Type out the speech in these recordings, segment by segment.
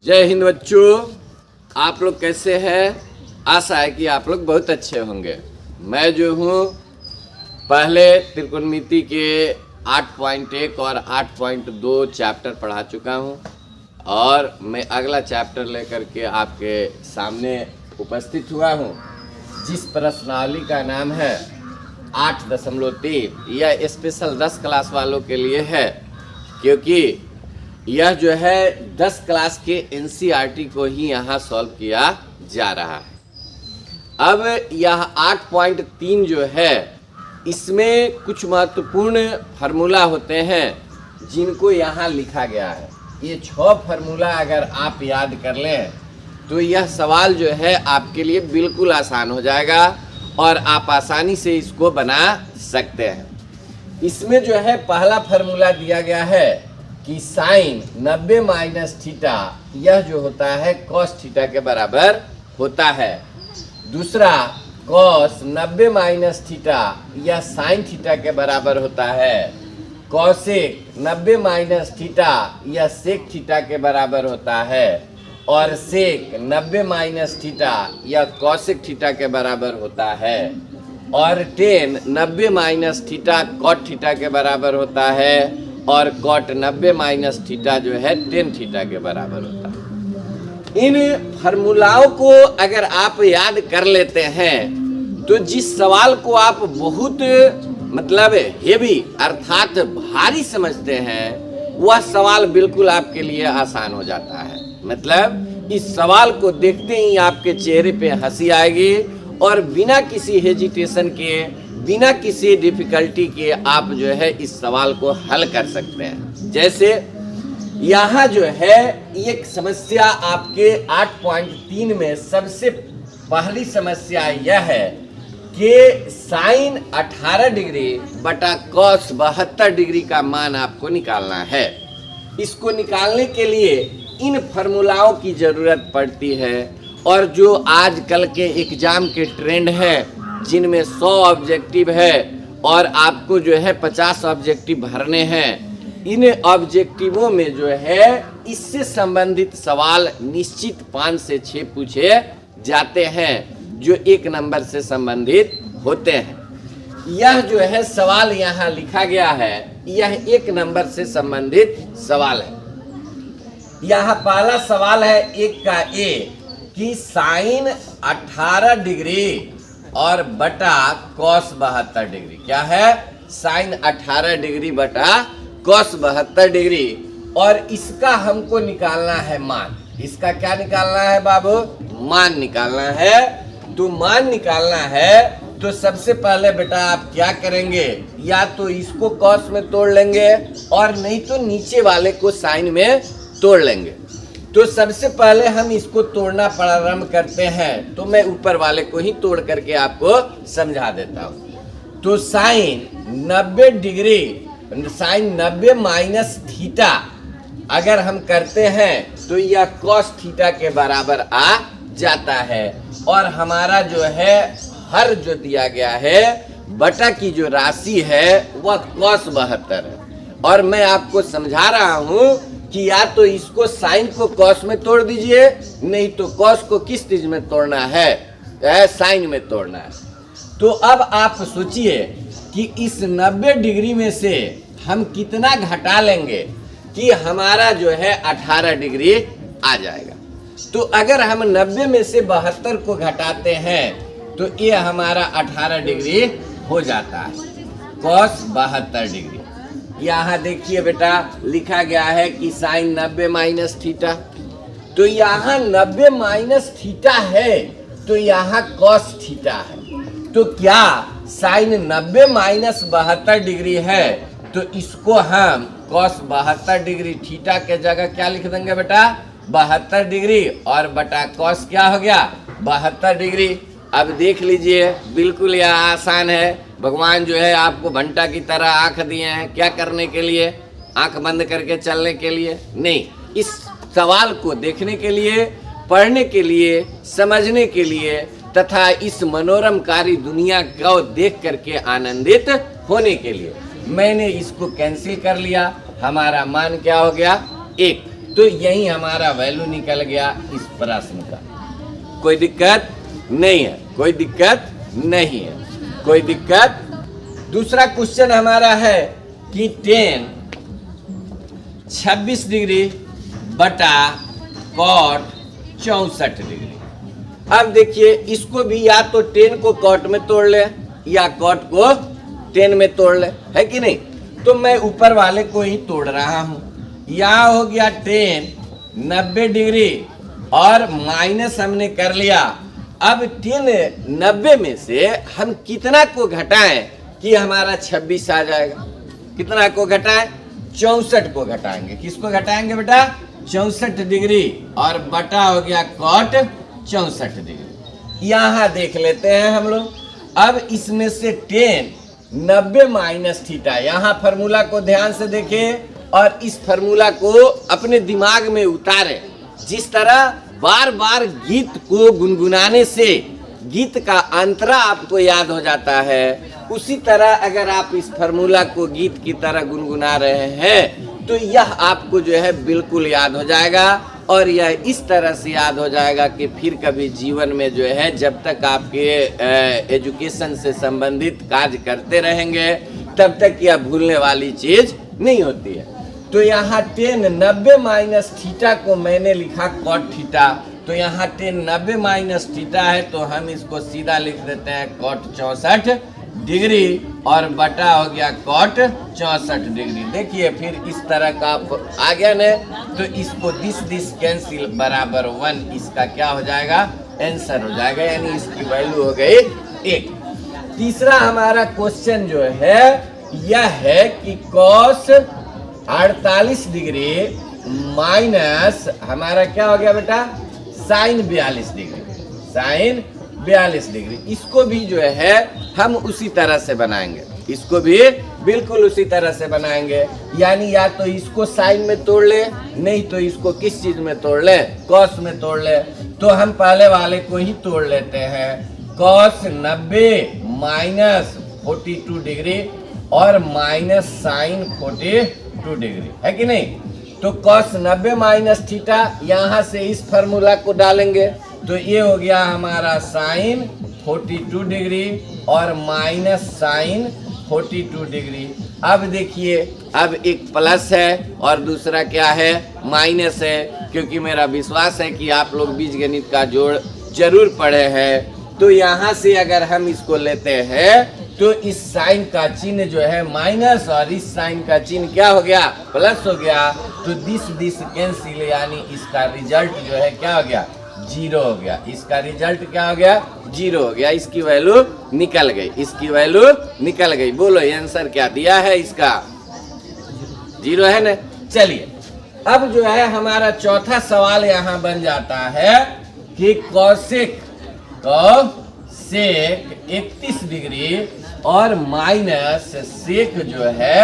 जय हिंद बच्चों, आप लोग कैसे हैं? आशा है कि आप लोग बहुत अच्छे होंगे। मैं जो हूँ पहले त्रिकोणमिति के 8.1 और 8.2 चैप्टर पढ़ा चुका हूँ और मैं अगला चैप्टर लेकर के आपके सामने उपस्थित हुआ हूँ, जिस प्रश्नावली का नाम है 8.3। यह स्पेशल 10 क्लास वालों के लिए है, क्योंकि यह जो है 10 क्लास के एनसीईआरटी को ही यहाँ सॉल्व किया जा रहा है। अब यह 8.3 जो है, इसमें कुछ महत्वपूर्ण फार्मूला होते हैं जिनको यहाँ लिखा गया है। ये 6 फार्मूला अगर आप याद कर लें तो यह सवाल जो है आपके लिए बिल्कुल आसान हो जाएगा और आप आसानी से इसको बना सकते हैं। इसमें जो है पहला फार्मूला दिया गया है कि साइन 90 माइनस थीटा यह जो होता है कॉस थीटा के बराबर होता है। दूसरा, कॉस 90 माइनस थीटा यह साइन थीटा के बराबर होता है। कॉसेक 90 माइनस थीटा यह सेक थीटा के बराबर होता है। और सेक 90 माइनस थीटा यह कॉसेक थीटा के बराबर होता है। और tan 90 minus theta cot theta के बराबर होता है। और कॉट 90 माइनस थीटा जो है टेन थीटा के बराबर होता है। इन फार्मूलाओं को अगर आप याद कर लेते हैं तो जिस सवाल को आप बहुत हेवी अर्थात भारी समझते हैं, वह सवाल बिल्कुल आपके लिए आसान हो जाता है। इस सवाल को देखते ही आपके चेहरे पे हंसी आएगी और बिना किसी हेजिटेशन के, बिना किसी डिफिकल्टी के आप जो है इस सवाल को हल कर सकते हैं। जैसे यहाँ जो है एक समस्या आपके 8.3 में सबसे पहली समस्या यह है कि साइन 18 डिग्री बटा कॉस 72 डिग्री का मान आपको निकालना है। इसको निकालने के लिए इन फार्मूलाओं की ज़रूरत पड़ती है और जो आजकल के एग्ज़ाम के ट्रेंड है, जिनमें 100 ऑब्जेक्टिव है और आपको जो है 50 ऑब्जेक्टिव भरने हैं, इन ऑब्जेक्टिवों में जो है इससे संबंधित सवाल निश्चित 5 से 6 पूछे जाते हैं जो 1 नंबर से संबंधित होते हैं। यह जो है सवाल यहाँ लिखा गया है, यह 1 नंबर से संबंधित सवाल है। यहाँ पहला सवाल है 1 का ए कि साइन 18 डिग्री और बटा कॉस 72 डिग्री क्या है? साइन 18 डिग्री बटा कॉस 72 डिग्री, और इसका हमको निकालना है मान। इसका क्या निकालना है बाबू? मान निकालना है। तो मान निकालना है तो सबसे पहले बेटा आप क्या करेंगे, या तो इसको कॉस में तोड़ लेंगे और नहीं तो नीचे वाले को साइन में तोड़ लेंगे। तो सबसे पहले हम इसको तोड़ना प्रारंभ करते हैं, तो मैं ऊपर वाले को ही तोड़ करके आपको समझा देता हूँ। तो sine 90 degree, sine 90 minus theta अगर हम करते हैं तो यह कॉस थीटा के बराबर आ जाता है। और हमारा जो है हर जो दिया गया है, बटा की जो राशि है वह कॉस 72 है। और मैं आपको समझा रहा हूँ कि या तो इसको साइन को कॉस में तोड़ दीजिए, नहीं तो कॉस को किस चीज में तोड़ना है? साइन में तोड़ना है। तो अब आप सोचिए कि इस 90 डिग्री में से हम कितना घटा लेंगे कि हमारा जो है 18 डिग्री आ जाएगा। तो अगर हम 90 में से 72 को घटाते हैं तो ये हमारा 18 डिग्री हो जाता है, कॉस 72 डिग्री। यहाँ देखिए बेटा लिखा गया है कि साइन 90 माइनस थीटा, तो यहाँ 90 माइनस थीटा है तो यहाँ कॉस थीटा है। तो क्या साइन 90 माइनस 72 डिग्री है तो इसको हम कॉस 72 डिग्री थीटा के जगह क्या लिख देंगे बेटा? 72 डिग्री और बटा कॉस क्या हो गया? 72 डिग्री। अब देख लीजिए, बिल्कुल यह आसान है। भगवान जो है आपको घंटा की तरह आंख दिए हैं, क्या करने के लिए? आंख बंद करके चलने के लिए नहीं, इस सवाल को देखने के लिए, पढ़ने के लिए, समझने के लिए तथा इस मनोरमकारी दुनिया को देख करके आनंदित होने के लिए। मैंने इसको कैंसिल कर लिया, हमारा मान क्या हो गया? 1। तो यही हमारा वैल्यू निकल गया इस प्रश्न का। कोई दिक्कत नहीं है, कोई दिक्कत नहीं है, कोई दिक्कत। दूसरा क्वेश्चन हमारा है कि tan 26 डिग्री बटा cot 64 डिग्री। अब देखिए इसको भी या तो tan को cot में तोड़ ले या cot को tan में तोड़ ले, है कि नहीं। तो मैं ऊपर वाले को ही तोड़ रहा हूं। यहाँ हो गया tan 90 डिग्री और माइनस हमने कर लिया। अब tan 90 में से हम कितना को घटाएं कि हमारा 26 आ जाएगा। कितना को घटाएं? 64 को घटाएंगे। किसको घटाएंगे बेटा? 64 डिग्री और बटा हो गया cot 64 डिग्री। यहाँ देख लेते हैं हम लोग। अब इसमें से tan 90 माइनस थीटा, यहाँ फार्मूला को ध्यान से देखें और इस फार्मूला को अपने दिमाग में उतारें। जिस तरह बार बार गीत को गुनगुनाने से गीत का अंतरा आपको याद हो जाता है, उसी तरह अगर आप इस फार्मूला को गीत की तरह गुनगुना रहे हैं तो यह आपको जो है बिल्कुल याद हो जाएगा। और यह इस तरह से याद हो जाएगा कि फिर कभी जीवन में जो है जब तक आपके एजुकेशन से संबंधित कार्य करते रहेंगे तब तक यह भूलने वाली चीज नहीं होती है। तो यहाँ tan 90 माइनस थीटा को मैंने लिखा cot थीटा। तो यहाँ tan 90 माइनस थीटा है तो हम इसको सीधा लिख देते हैं cot 64 डिग्री और बटा हो गया cot 64 डिग्री। देखिए फिर इस तरह का आ गया ना, तो इसको दिस कैंसिल बराबर 1, इसका क्या हो जाएगा? आंसर हो जाएगा, यानी इसकी वैल्यू हो गई 1। तीसरा हमारा क्वेश्चन जो है यह है कि cos 48 डिग्री माइनस हमारा क्या हो गया बेटा? sin 42 degree. sin 42 डिग्री, इसको भी जो है हम उसी तरह से बनाएंगे। इसको भी बिल्कुल उसी तरह से बनाएंगे, यानी या तो इसको साइन में तोड़ ले, नहीं तो इसको किस चीज में तोड़ ले? कॉस में तोड़ ले। तो हम पहले वाले को ही तोड़ लेते हैं। कॉस 90 माइनस 42 डिग्री और माइनस साइन 42 डिग्री, है कि नहीं। तो कॉस 90 माइनस थीटा, यहाँ से इस फार्मूला को डालेंगे तो ये हो गया हमारा साइन 42 डिग्री और माइनस साइन 42 डिग्री। अब देखिए, अब एक प्लस है और दूसरा क्या है? माइनस है, क्योंकि मेरा विश्वास है कि आप लोग बीजगणित का जोड़ जरूर पढ़े हैं। तो यहाँ से अगर हम इसको लेते हैं तो इस साइन का चिन्ह जो है माइनस और इस साइन का चिन्ह क्या हो गया? प्लस हो गया। तो दिस कैंसिल, यानी इसका रिजल्ट जो है क्या हो गया? 0 हो गया। इसका रिजल्ट क्या हो गया? 0 हो गया। इसकी वैल्यू निकल गई, इसकी वैल्यू निकल गई। बोलो आंसर क्या दिया है इसका? 0 है ना। चलिए अब जो है हमारा चौथा सवाल यहाँ बन जाता है कि कॉसेक 31 डिग्री और माइनस सेक जो है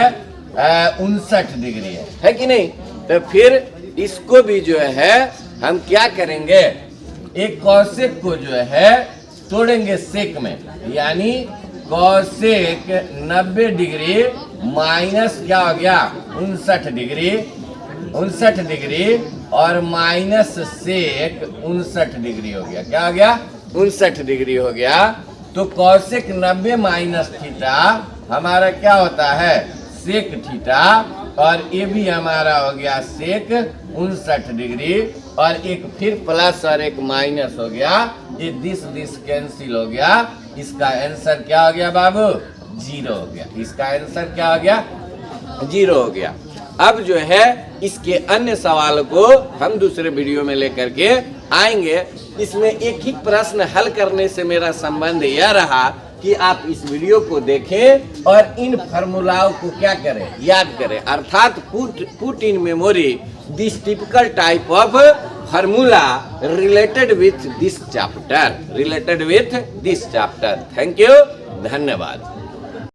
59 डिग्री है कि नहीं। तो फिर इसको भी जो है हम क्या करेंगे? एक कॉसेक को जो है तोड़ेंगे सेक में, यानी कॉसेक 90 डिग्री माइनस क्या हो गया? 59 डिग्री और माइनस सेक 59 डिग्री हो गया। क्या हो गया? 59 डिग्री हो गया। तो कॉसेक 90 माइनस थीटा हमारा क्या होता है? सेक थीटा, और ये भी हमारा हो गया सेक 59 डिग्री, और एक फिर प्लस और एक माइनस हो गया। ये दिस कैंसिल हो गया। इसका आंसर क्या हो गया बाबू? 0 हो गया। इसका आंसर क्या हो गया? 0 हो गया। अब जो है इसके अन्य सवालों को हम दूसरे वीडियो में लेकर के आएंगे। इसमें एक ही प्रश्न हल करने से मेरा संबंध यह रहा कि आप इस वीडियो को देखें और इन फार्मूलाओं को क्या करें? याद करें, अर्थात put in memory this typical type of formula related with this chapter. Thank you, धन्यवाद।